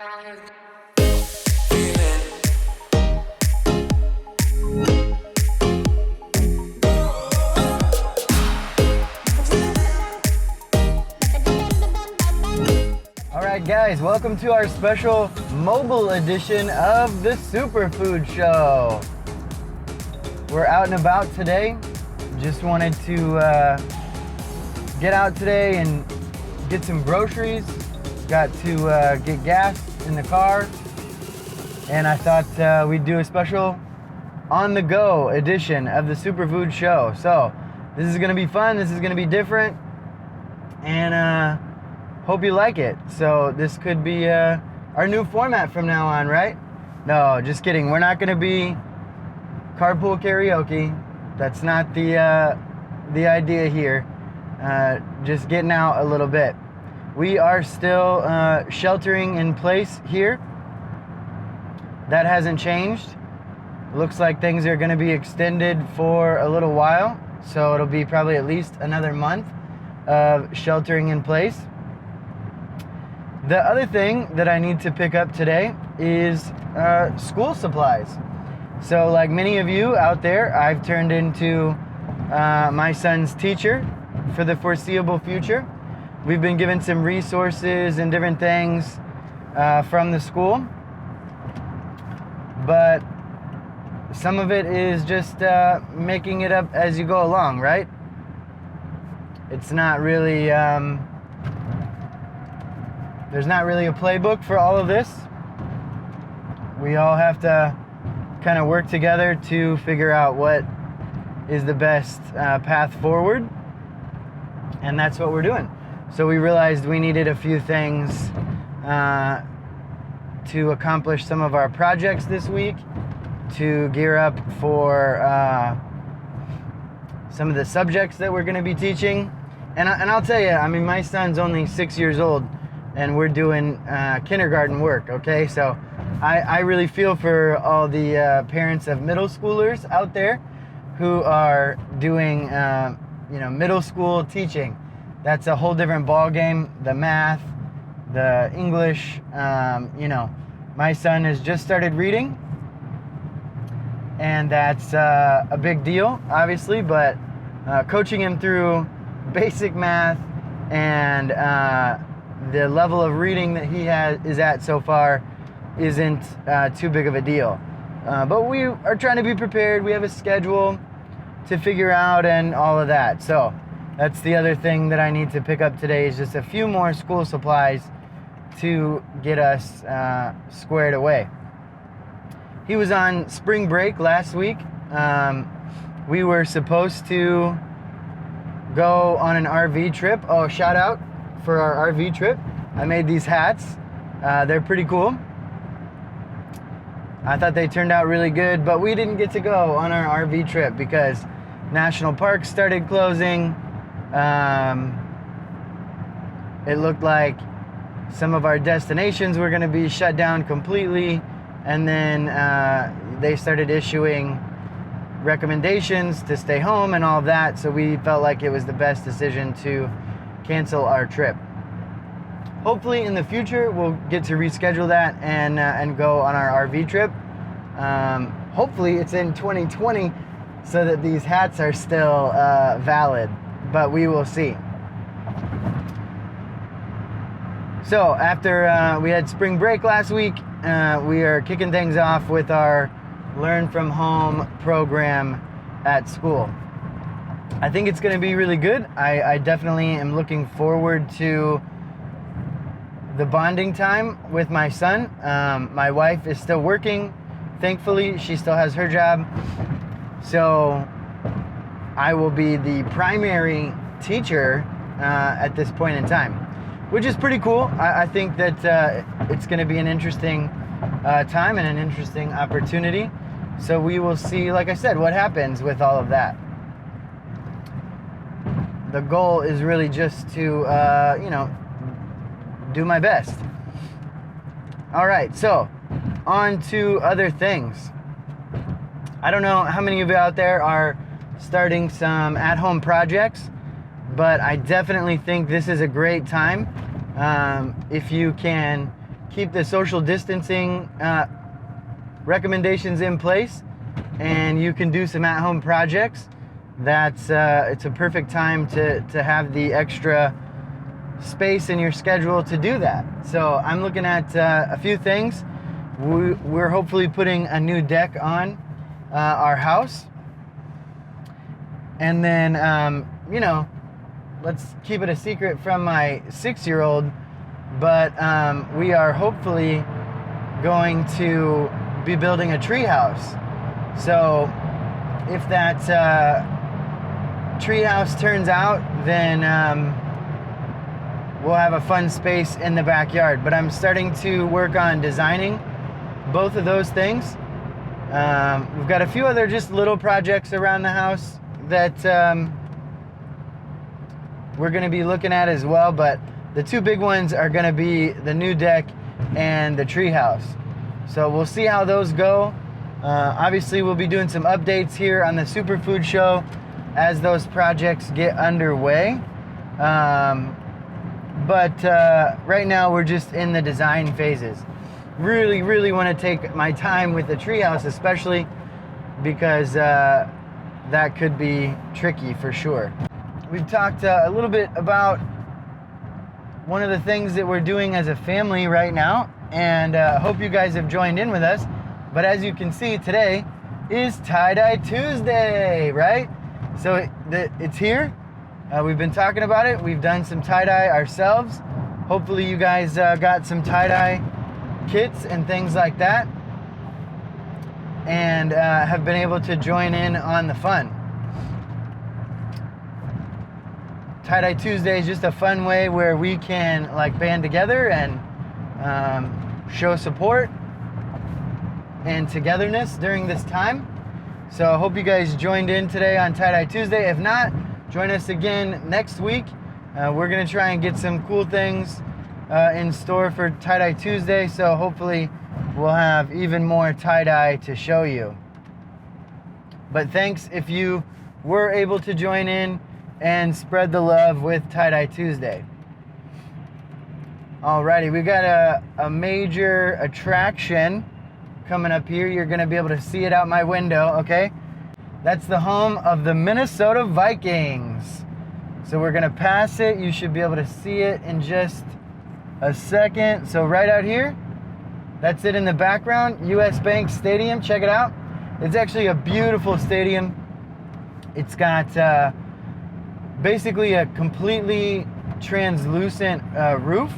Alright guys, welcome to our special mobile edition of the SuperFood Show. We're out and about today. Just wanted to get out today and get some groceries. Got to get gas in the car. And I thought we'd do a special on-the-go edition of the SuperFood Show. So this is going to be fun. This is going to be different. And hope you like it. So this could be our new format from now on, right? No, just kidding. We're not going to be carpool karaoke. That's not the idea here. Just getting out a little bit. We are still sheltering in place here. That hasn't changed. Looks like things are going to be extended for a little while. So it'll be probably at least another month of sheltering in place. The other thing that I need to pick up today is school supplies. So like many of you out there, I've turned into my son's teacher for the foreseeable future. We've been given some resources and different things from the school. But some of it is just making it up as you go along, right? It's not really... There's not really a playbook for all of this. We all have to kind of work together to figure out what is the best path forward. And that's what we're doing. So we realized we needed a few things to accomplish some of our projects this week, to gear up for some of the subjects that we're going to be teaching. And I'll tell you, I mean, my son's only 6 years old, and we're doing kindergarten work, okay? So I really feel for all the parents of middle schoolers out there who are doing, middle school teaching. That's a whole different ball game. The math, the English, my son has just started reading, and that's a big deal, obviously, but coaching him through basic math and the level of reading that he is at so far isn't too big of a deal. But we are trying to be prepared. We have a schedule to figure out and all of that. So that's the other thing that I need to pick up today, is just a few more school supplies to get us squared away. He was on spring break last week. We were supposed to go on an RV trip. Oh, shout out for our RV trip. I made these hats. They're pretty cool. I thought they turned out really good, but we didn't get to go on our RV trip because national parks started closing. It looked like some of our destinations were going to be shut down completely, and then they started issuing recommendations to stay home and all of that, so we felt like it was the best decision to cancel our trip. Hopefully in the future we'll get to reschedule that and go on our RV trip. Hopefully it's in 2020 so that these hats are still valid, but we will see. So after we had spring break last week, we are kicking things off with our Learn from Home program at school. I think it's going to be really good. I definitely am looking forward to the bonding time with my son. My wife is still working. Thankfully, she still has her job. So I will be the primary teacher at this point in time, which is pretty cool. I think that it's going to be an interesting time and an interesting opportunity. So we will see, like I said, what happens with all of that. The goal is really just to, do my best. All right, so on to other things. I don't know how many of you out there are starting some at-home projects, but I definitely think this is a great time if you can keep the social distancing recommendations in place, and you can do some at-home projects, it's a perfect time to have the extra space in your schedule to do that. So I'm looking at a few things. We're hopefully putting a new deck on our house, and then let's keep it a secret from my 6-year-old, but we are hopefully going to be building a tree house. So if that tree house turns out, then we'll have a fun space in the backyard. But I'm starting to work on designing both of those things. We've got a few other just little projects around the house that we're going to be looking at as well, but the two big ones are going to be the new deck and the tree house. So we'll see how those go. Obviously, we'll be doing some updates here on the Superfood Show as those projects get underway. But right now, we're just in the design phases. Really want to take my time with the treehouse, especially because that could be tricky for sure. We've talked a little bit about one of the things that we're doing as a family right now, and hope you guys have joined in with us. But as you can see, today is Tie-Dye Tuesday, right? So it's here. We've been talking about it. We've done some tie-dye ourselves. Hopefully you guys got some tie-dye kits and things like that, and have been able to join in on the fun. Tie-Dye Tuesday is just a fun way where we can band together and show support and togetherness during this time. So I hope you guys joined in today on Tie-Dye Tuesday. If not, join us again next week. We're going to try and get some cool things in store for Tie-Dye Tuesday, so hopefully we'll have even more tie-dye to show you. But thanks if you were able to join in and spread the love with Tie-Dye Tuesday. Alrighty, we got a major attraction coming up here. You're going to be able to see it out my window, okay? That's the home of the Minnesota Vikings. So we're going to pass it. You should be able to see it in just a second. So right out here, that's it in the background, US Bank Stadium. Check it out. It's actually a beautiful stadium. It's got basically a completely translucent roof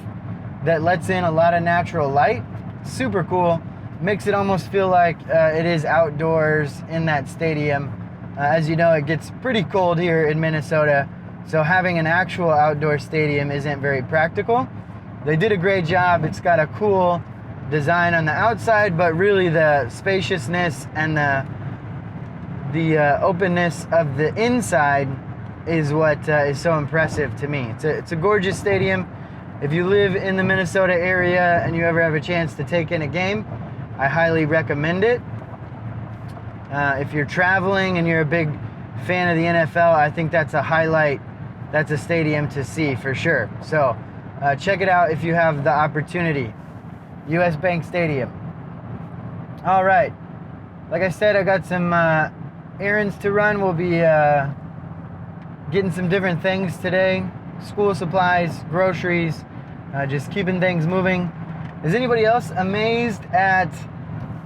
that lets in a lot of natural light. Super cool. Makes it almost feel like it is outdoors in that stadium. As you know, it gets pretty cold here in Minnesota, so having an actual outdoor stadium isn't very practical. They did a great job. It's got a cool design on the outside, but really the spaciousness and the openness of the inside is what is so impressive to me. It's a gorgeous stadium. If you live in the Minnesota area and you ever have a chance to take in a game, I highly recommend it. If you're traveling and you're a big fan of the NFL, I think that's a highlight. That's a stadium to see for sure. So check it out if you have the opportunity. US Bank Stadium. All right. Like I said, I got some errands to run. We'll be getting some different things today. School supplies, groceries, just keeping things moving. Is anybody else amazed at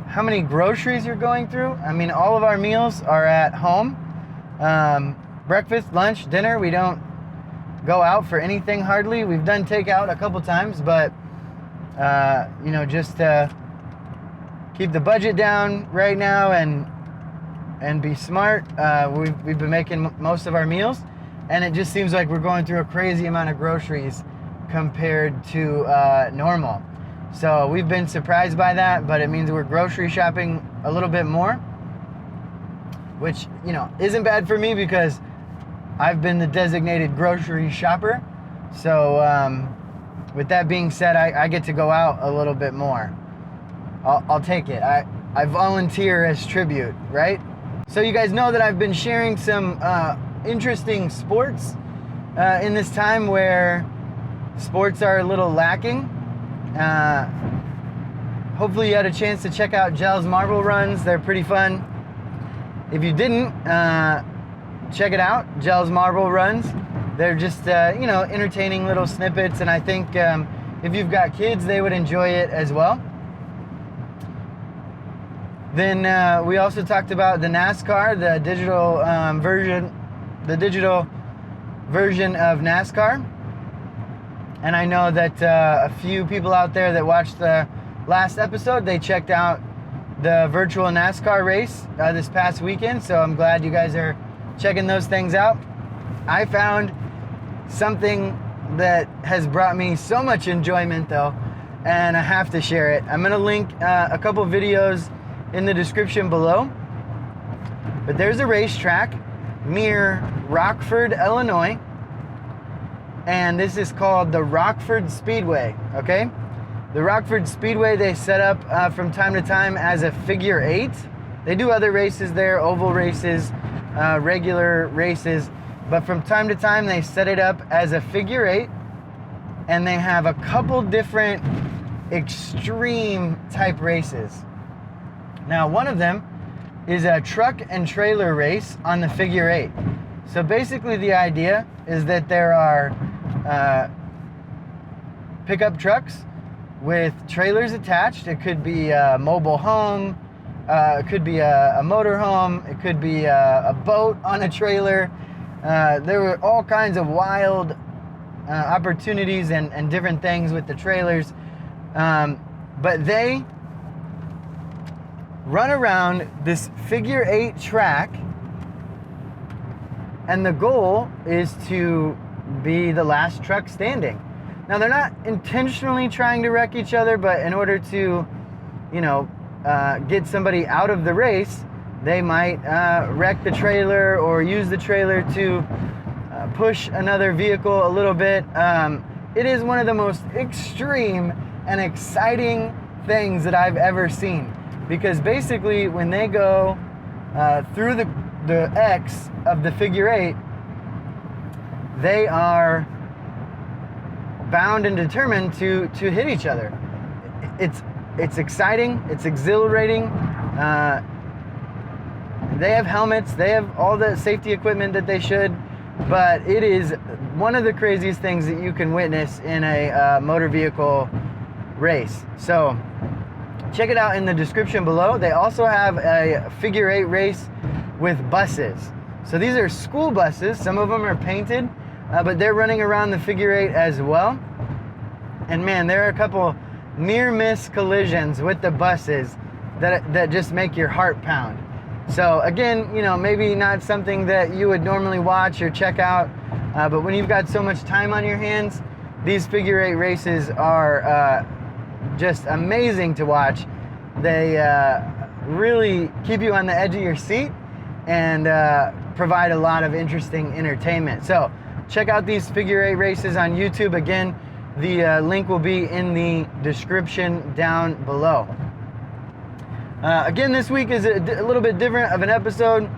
how many groceries you're going through? I mean, all of our meals are at home. Breakfast, lunch, dinner, we don't go out for anything hardly. We've done takeout a couple times, but just to keep the budget down right now and be smart, we've been making most of our meals, and it just seems like we're going through a crazy amount of groceries compared to normal. So we've been surprised by that, but it means we're grocery shopping a little bit more, which, isn't bad for me because I've been the designated grocery shopper. So with that being said, I get to go out a little bit more. I'll take it. I volunteer as tribute, right? So you guys know that I've been sharing some interesting sports in this time where sports are a little lacking. hopefully you had a chance to check out Gel's marble runs. They're pretty fun. If you didn't, check it out, Gel's marble runs. They're just, entertaining little snippets, and I think if you've got kids, they would enjoy it as well. Then we also talked about the NASCAR, the digital version of NASCAR. And I know that a few people out there that watched the last episode, they checked out the virtual NASCAR race this past weekend. So I'm glad you guys are checking those things out. I found something that has brought me so much enjoyment though, and I have to share it. I'm gonna link a couple videos in the description below. But there's a racetrack near Rockford, Illinois, and this is called the Rockford Speedway, okay? The Rockford Speedway, they set up from time to time as a figure eight. They do other races there, oval races, regular races, but from time to time they set it up as a figure eight, and they have a couple different extreme type races. Now, one of them is a truck and trailer race on the figure eight. So basically the idea is that there are pickup trucks with trailers attached. It could be a mobile home, it could be a motor home, it could be a boat on a trailer. There were all kinds of wild opportunities and different things with the trailers. But they run around this figure eight track, and the goal is to be the last truck standing. Now, they're not intentionally trying to wreck each other, but in order to, get somebody out of the race, they might wreck the trailer or use the trailer to push another vehicle a little bit. It is one of the most extreme and exciting things that I've ever seen, because basically when they go through the X of the figure eight, they are bound and determined to hit each other. It's exciting, it's exhilarating. They have helmets, they have all the safety equipment that they should, but it is one of the craziest things that you can witness in a motor vehicle race. So check it out in the description below. They also have a figure eight race with buses. So these are school buses. Some of them are painted, but they're running around the figure eight as well. And man, there are a couple near miss collisions with the buses that just make your heart pound. So again, maybe not something that you would normally watch or check out, but when you've got so much time on your hands, these figure eight races are just amazing to watch. They really keep you on the edge of your seat and provide a lot of interesting entertainment. So check out these figure eight races on YouTube. Again, the link will be in the description down below. Again, this week is a little bit different of an episode.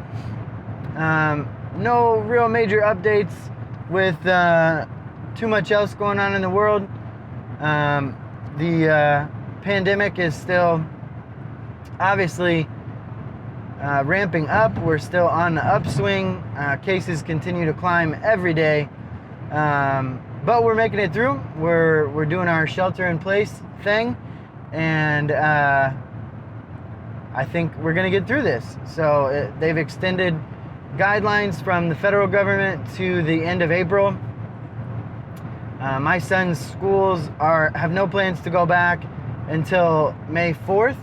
No real major updates with too much else going on in the world. The pandemic is still obviously ramping up. We're still on the upswing. Cases continue to climb every day, but we're making it through. We're doing our shelter in place thing, and I think we're going to get through this. So they've extended guidelines from the federal government to the end of April. My son's schools have no plans to go back until May 4th,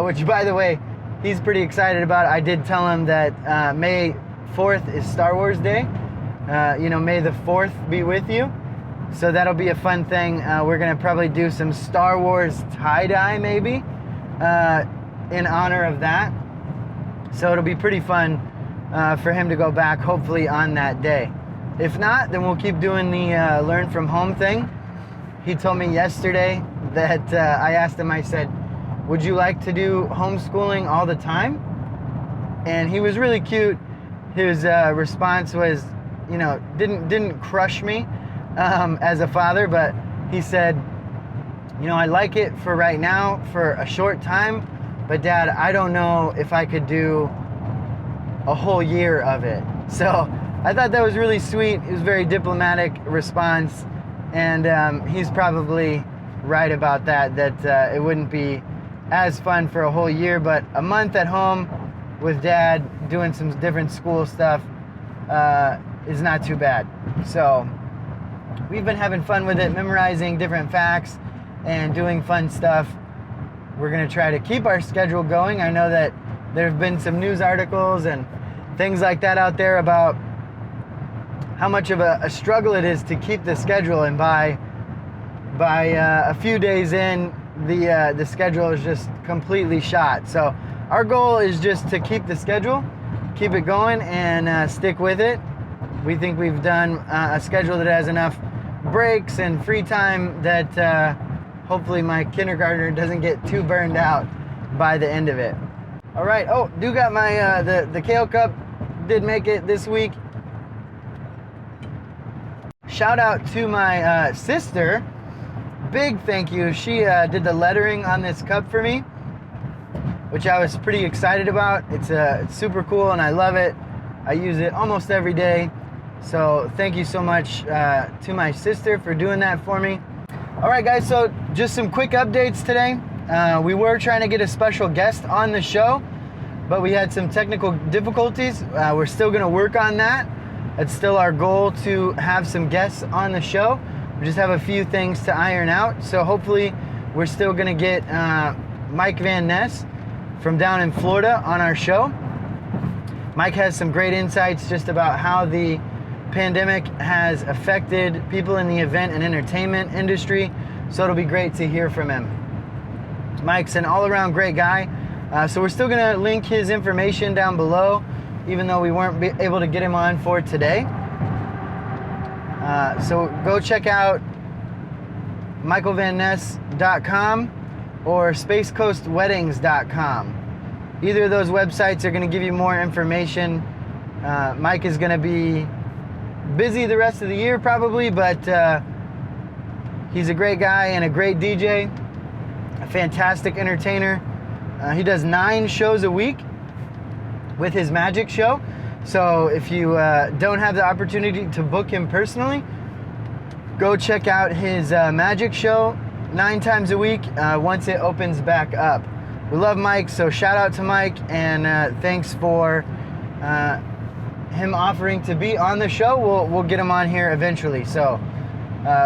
which, by the way, he's pretty excited about. I did tell him that May 4th is Star Wars Day. May the 4th be with you. So that'll be a fun thing. We're going to probably do some Star Wars tie-dye maybe in honor of that. So it'll be pretty fun for him to go back, hopefully on that day. If not, then we'll keep doing the learn from home thing. He told me yesterday that I asked him, I said, would you like to do homeschooling all the time? And he was really cute. His response was, didn't crush me as a father, but he said, you know, I like it for right now for a short time, but Dad, I don't know if I could do a whole year of it. So I thought that was really sweet. It was a very diplomatic response, and he's probably right about that, it wouldn't be as fun for a whole year, but a month at home with Dad doing some different school stuff is not too bad. So we've been having fun with it, memorizing different facts and doing fun stuff. We're gonna try to keep our schedule going. I know that there have been some news articles and things like that out there about how much of a struggle it is to keep the schedule, and by a few days in, the schedule is just completely shot. So our goal is just to keep the schedule, keep it going, and stick with it. We think we've done a schedule that has enough breaks and free time that hopefully my kindergartner doesn't get too burned out by the end of it. All right. Oh, do got my the Kale Cup did make it this week. Shout out to my sister. Big thank you. She did the lettering on this cup for me, which I was pretty excited about. It's super cool and I love it. I use it almost every day. So thank you so much to my sister for doing that for me. All right, guys, so just some quick updates today. We were trying to get a special guest on the show, but we had some technical difficulties. We're still gonna work on that. It's still our goal to have some guests on the show. We just have a few things to iron out. So hopefully we're still gonna get Mike Van Ness from down in Florida on our show. Mike has some great insights just about how the pandemic has affected people in the event and entertainment industry. So it'll be great to hear from him. Mike's an all-around great guy. So we're still gonna link his information down below, even though we weren't able to get him on for today. So go check out michaelvanness.com or spacecoastweddings.com. Either of those websites are going to give you more information. Mike is going to be busy the rest of the year probably, but he's a great guy and a great DJ, a fantastic entertainer. He does 9 shows a week with his magic show. So if you don't have the opportunity to book him personally, go check out his magic show 9 times a week once it opens back up. We love Mike, so shout out to Mike, and thanks for him offering to be on the show. We'll get him on here eventually, so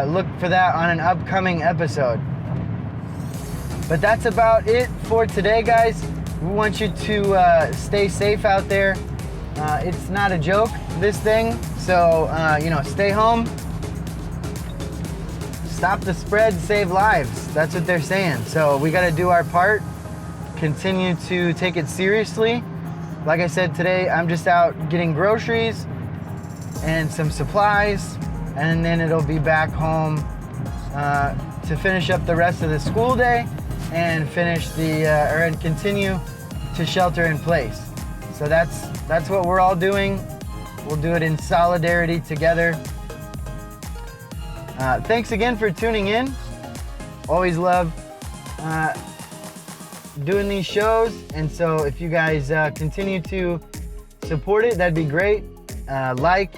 look for that on an upcoming episode. But that's about it for today, guys. We want you to stay safe out there. It's not a joke, this thing, so stay home, stop the spread, save lives. That's what they're saying. So we got to do our part, continue to take it seriously. Like I said, today I'm just out getting groceries and some supplies, and then it'll be back home to finish up the rest of the school day and finish and continue to shelter in place. So that's what we're all doing. We'll do it in solidarity together. Thanks again for tuning in. Always love doing these shows, and so if you guys continue to support it, that'd be great. Like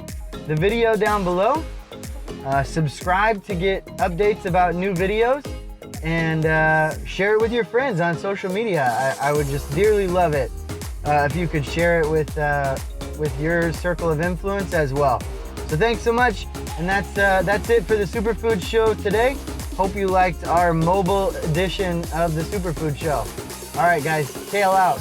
the video down below, subscribe to get updates about new videos, and share it with your friends on social media. I would just dearly love it if you could share it with your circle of influence as well. So thanks so much, and that's it for the Superfood Show today. Hope you liked our mobile edition of the Superfood Show. All right, guys, Kale out.